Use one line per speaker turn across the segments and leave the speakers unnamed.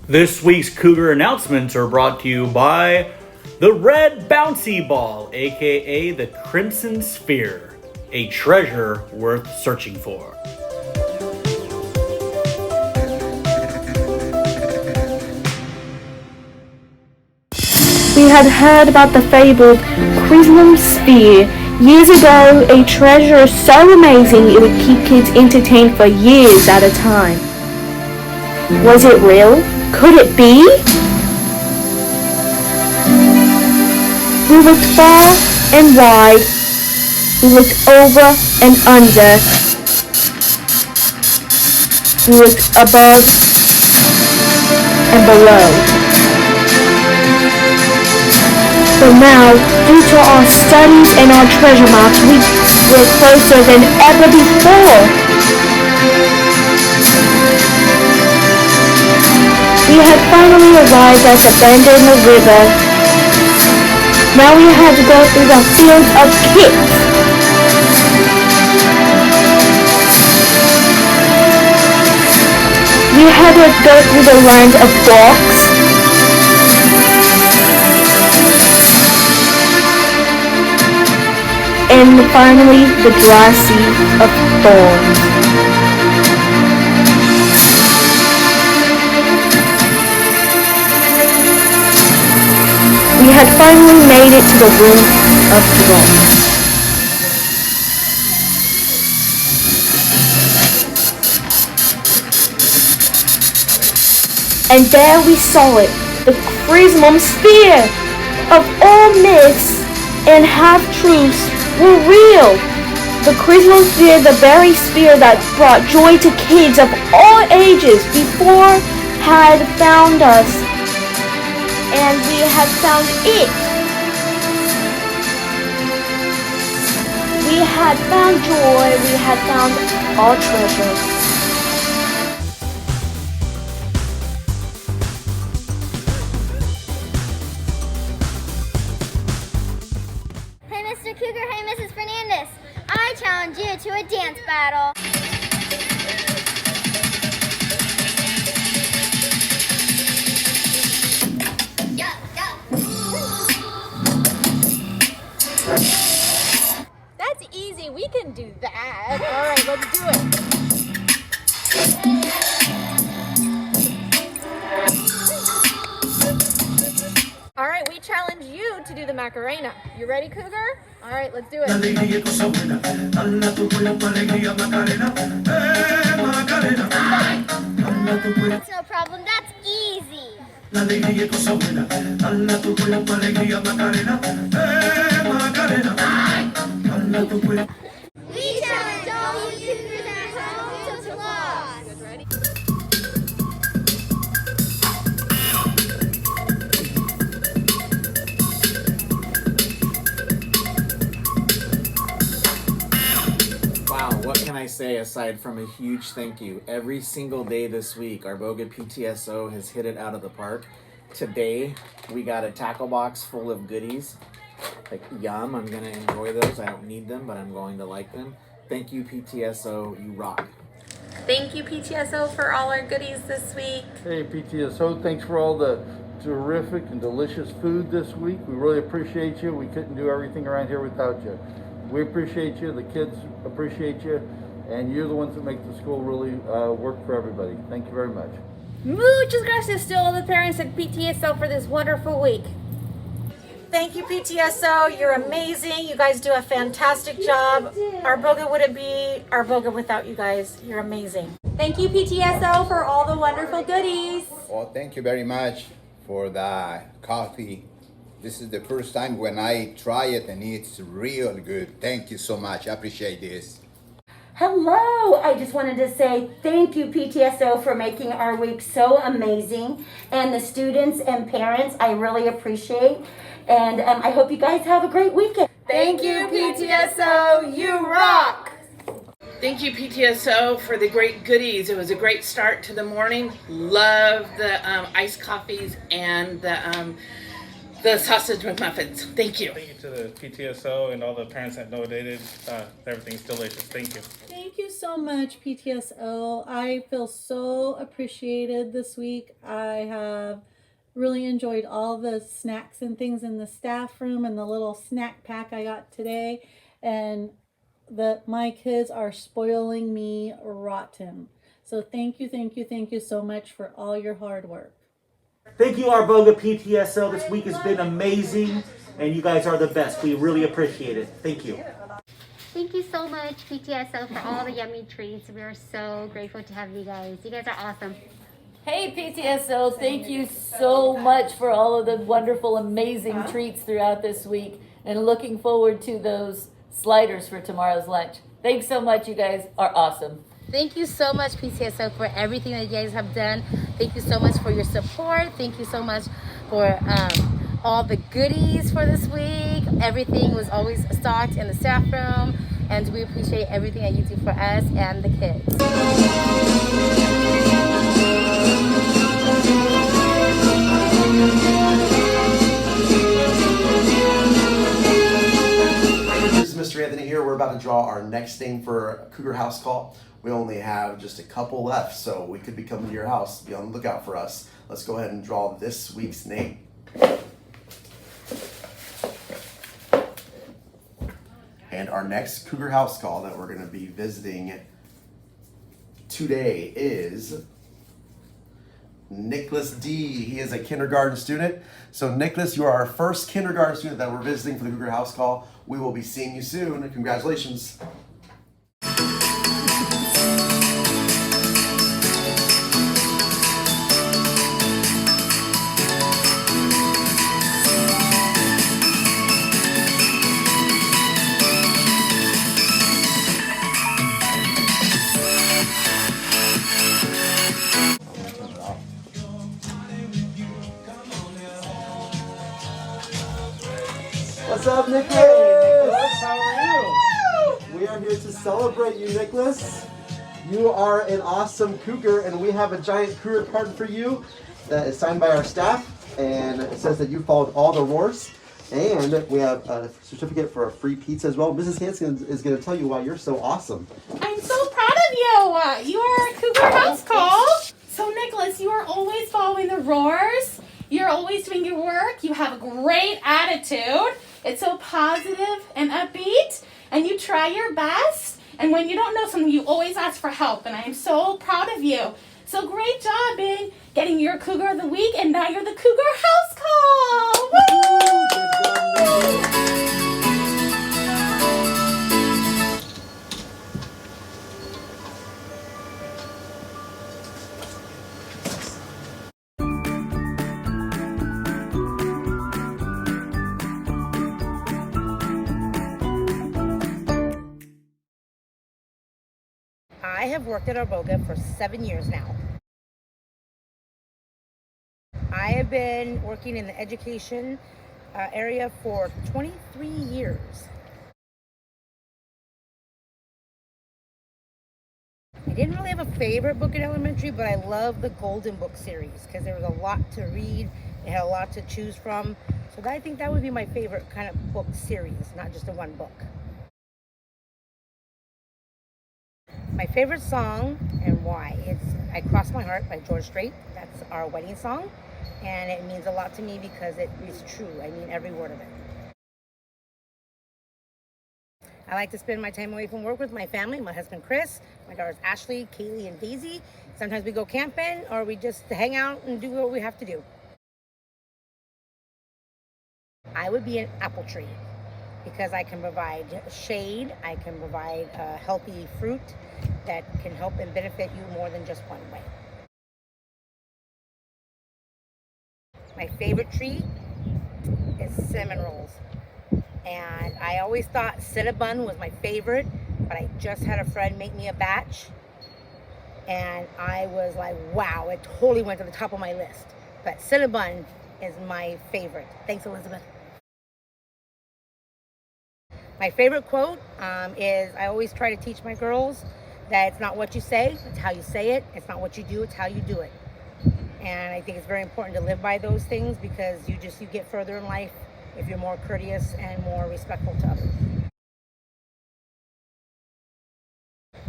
This week's Cougar Announcements are brought to you by the Red Bouncy Ball, aka the Crimson Sphere, a treasure worth searching for.
We had heard about the fabled Crimson Sphere. Years ago, a treasure so amazing it would keep kids entertained for years at a time. Was it real? Could it be? We looked far and wide. We looked over and under. We looked above and below. But now, due to our studies and our treasure maps, we were closer than ever before. We had finally arrived at the bend in the river. Now we had to go through the fields of kits. We had to go through the land of blocks. And finally, the dry sea of thorns. We had finally made it to the room of thorns. And there we saw it, the Crimson Sphere. Of all myths and half-truths were real. The Crimson Sphere, the very sphere that brought joy to kids of all ages before, had found us. And we had found it. We had found joy. We had found our treasure.
Mr. Cougar, hey Mrs. Fernandez, I challenge you to a dance battle.
That's easy, we can do that. All right, let's do it. All right, we challenge you to do the Macarena. You ready, Cougar? All right, let's do it.
That's no problem, that's easy. We challenge all you Cougars at home to floss.
You guys ready?
Wow, what can I say aside from a huge thank you? Every single day this week, our Boga PTSO has hit it out of the park. Today, we got a tackle box full of goodies. Like, yum, I'm gonna enjoy those. I don't need them, but I'm going to like them. Thank you, PTSO, you rock.
Thank you, PTSO, for all our goodies this week.
Hey PTSO, thanks for all the terrific and delicious food this week. We really appreciate you. We couldn't do everything around here without you. We appreciate you, the kids appreciate you, and you're the ones that make the school really work for everybody. Thank you very much.
Muchas gracias to all the parents at PTSO for this wonderful week.
Thank you, PTSO. You're amazing. You guys do a fantastic job. Our Boga wouldn't be our Boga without you guys. You're amazing.
Thank you, PTSO, for all the wonderful goodies.
Well, thank you very much for the coffee. This is the first time when I try it and it's real good. Thank you so much. I appreciate this.
Hello! I just wanted to say thank you, PTSO, for making our week so amazing. And the students and parents, I really appreciate. And I hope you guys have a great weekend.
Thank you, PTSO. You rock!
Thank you, PTSO, for the great goodies. It was a great start to the morning. Love the iced coffees and the sausage McMuffins. Thank you.
Thank you to the PTSO and all the parents that donated. Everything's delicious. Thank you.
Thank you so
so much, PTSO. I feel so appreciated this week. I have really enjoyed all the snacks and things in the staff room and the little snack pack I got today. And my kids are spoiling me rotten. So thank you so much for all your hard work.
Thank you, Arboga PTSO. This week has been amazing, and you guys are the best. We really appreciate it. Thank you.
Thank you so much, PTSO, for all the yummy treats. We are so grateful to have you guys. You guys are awesome.
Hey PTSO, thank you so much for all of the wonderful, amazing treats throughout this week, and looking forward to those sliders for tomorrow's lunch. Thanks so much, you guys are awesome.
Thank you so much, PTSO, for everything that you guys have done. Thank you so much for your support. Thank you so much for all the goodies for this week. Everything was always stocked in the staff room, and we appreciate everything that you do for us and the kids.
This is Mr. Anthony here. We're about to draw our next name for Cougar House Call. We only have just a couple left, so we could be coming to your house. Be on the lookout for us. Let's go ahead and draw this week's name. And our next Cougar House Call that we're going to be visiting today is Nicholas D. He is a kindergarten student. So Nicholas, you are our first kindergarten student that we're visiting for the Cougar House Call. We will be seeing you soon. Congratulations.
What's up, Nicholas? Hey, Nicholas, how are you? We are here to celebrate you, Nicholas. You are an awesome cougar, and we have a giant cougar card for you that is signed by our staff, and it says that you followed all the roars. And we have a certificate for a free pizza as well. Mrs. Hanson is going to tell you why you're so awesome.
I'm so proud of you. You are a Cougar House Call. So, Nicholas, you are always following the roars. You're always doing your work. You have a great attitude. It's so positive and upbeat, and you try your best. And when you don't know something, you always ask for help, and I am so proud of you. So great job in getting your Cougar of the Week, and now you're the Cougar House Call. Woo!
I have worked at Arboga for 7 years now. I have been working in the education area for 23 years. I didn't really have a favorite book in elementary, but I love the Golden Book series because there was a lot to read. It had a lot to choose from. So I think that would be my favorite kind of book series, not just a one book. My favorite song and why, it's I Cross My Heart by George Strait. That's our wedding song, and it means a lot to me because it is true. I mean every word of it. I like to spend my time away from work with my family, my husband Chris, my daughters Ashley, Kaylee, and Daisy. Sometimes we go camping or we just hang out and do what we have to do. I would be an apple tree because I can provide shade, I can provide healthy fruit that can help and benefit you more than just one way. My favorite treat is cinnamon rolls. And I always thought Cinnabon was my favorite, but I just had a friend make me a batch. And I was like, wow, it totally went to the top of my list. But Cinnabon is my favorite. Thanks, Elizabeth. My favorite quote is, I always try to teach my girls that it's not what you say, it's how you say it. It's not what you do, it's how you do it. And I think it's very important to live by those things because you get further in life if you're more courteous and more respectful to others.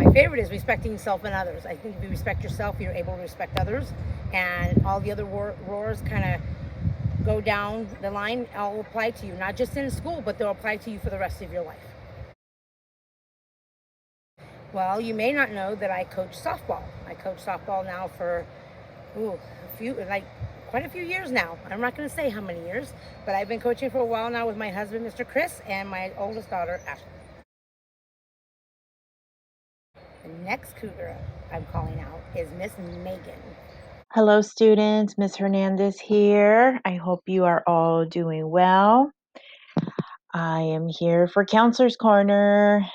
My favorite is respecting yourself and others. I think if you respect yourself, you're able to respect others, and all the other roars kind of go down the line. All apply to you, not just in school, but they'll apply to you for the rest of your life. Well, you may not know that I coach softball. I coach softball now for quite a few years now. I'm not going to say how many years, but I've been coaching for a while now with my husband, Mr. Chris, and my oldest daughter, Ashley. The next Cougar I'm calling out is Miss Megan.
Hello, students. Ms. Hernandez here. I hope you are all doing well. I am here for Counselor's Corner.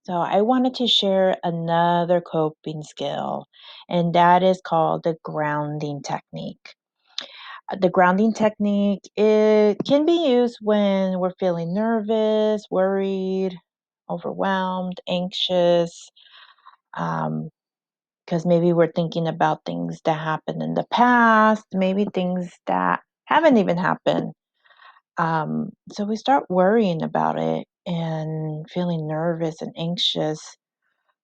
So I wanted to share another coping skill, and that is called the grounding technique. The grounding technique, it can be used when we're feeling nervous, worried, overwhelmed, anxious, because maybe we're thinking about things that happened in the past, maybe things that haven't even happened. So we start worrying about it and feeling nervous and anxious.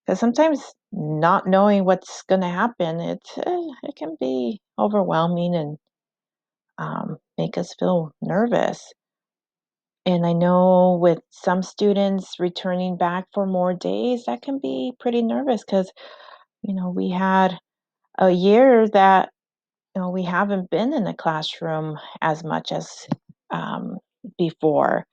Because sometimes not knowing what's going to happen, it can be overwhelming and make us feel nervous. And I know with some students returning back for more days, that can be pretty nervous because, we had a year that, we haven't been in the classroom as much as before.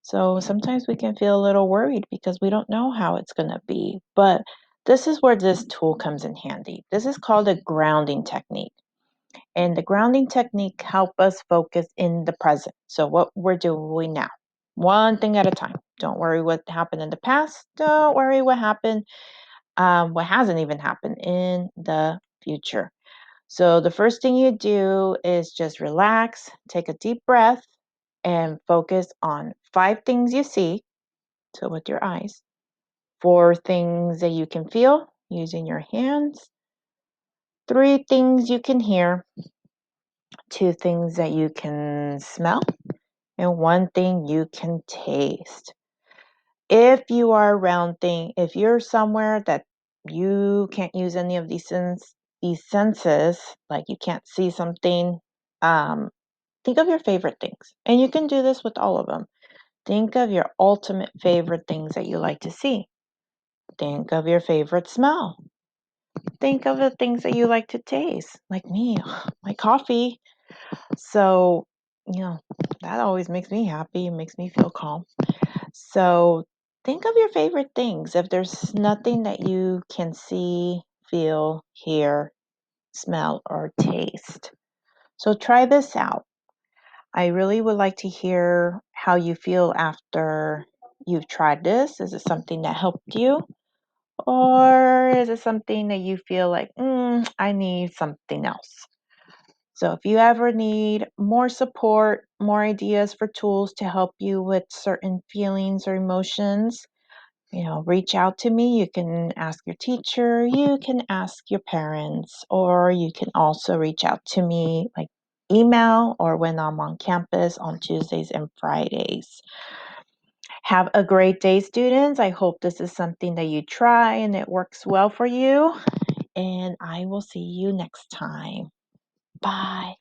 So sometimes we can feel a little worried because we don't know how it's going to be. But this is where this tool comes in handy. This is called a grounding technique. And the grounding technique help us focus in the present. So what we're doing now, one thing at a time. Don't worry what happened in the past. Don't worry what happened, what hasn't even happened in the future. So the first thing you do is just relax, take a deep breath, and focus on 5 things you see, so with your eyes, 4 things that you can feel using your hands, 3 things you can hear, 2 things that you can smell, and 1 thing you can taste. If you are around if you're somewhere that you can't use any of these senses, like you can't see something, think of your favorite things. And you can do this with all of them. Think of your ultimate favorite things that you like to see. Think of your favorite smell. Think of the things that you like to taste. Like me, my coffee. So, that always makes me happy and makes me feel calm. So, think of your favorite things. If there's nothing that you can see, feel, hear, smell, or taste. So, try this out. I really would like to hear how you feel after you've tried this. Is it something that helped you? Or is it something that you feel like, I need something else? So if you ever need more support, more ideas for tools to help you with certain feelings or emotions, reach out to me. You can ask your teacher, you can ask your parents, or you can also reach out to me like email or when I'm on campus on Tuesdays and Fridays. Have a great day, students. I hope this is something that you try and it works well for you. And I will see you next time. Bye.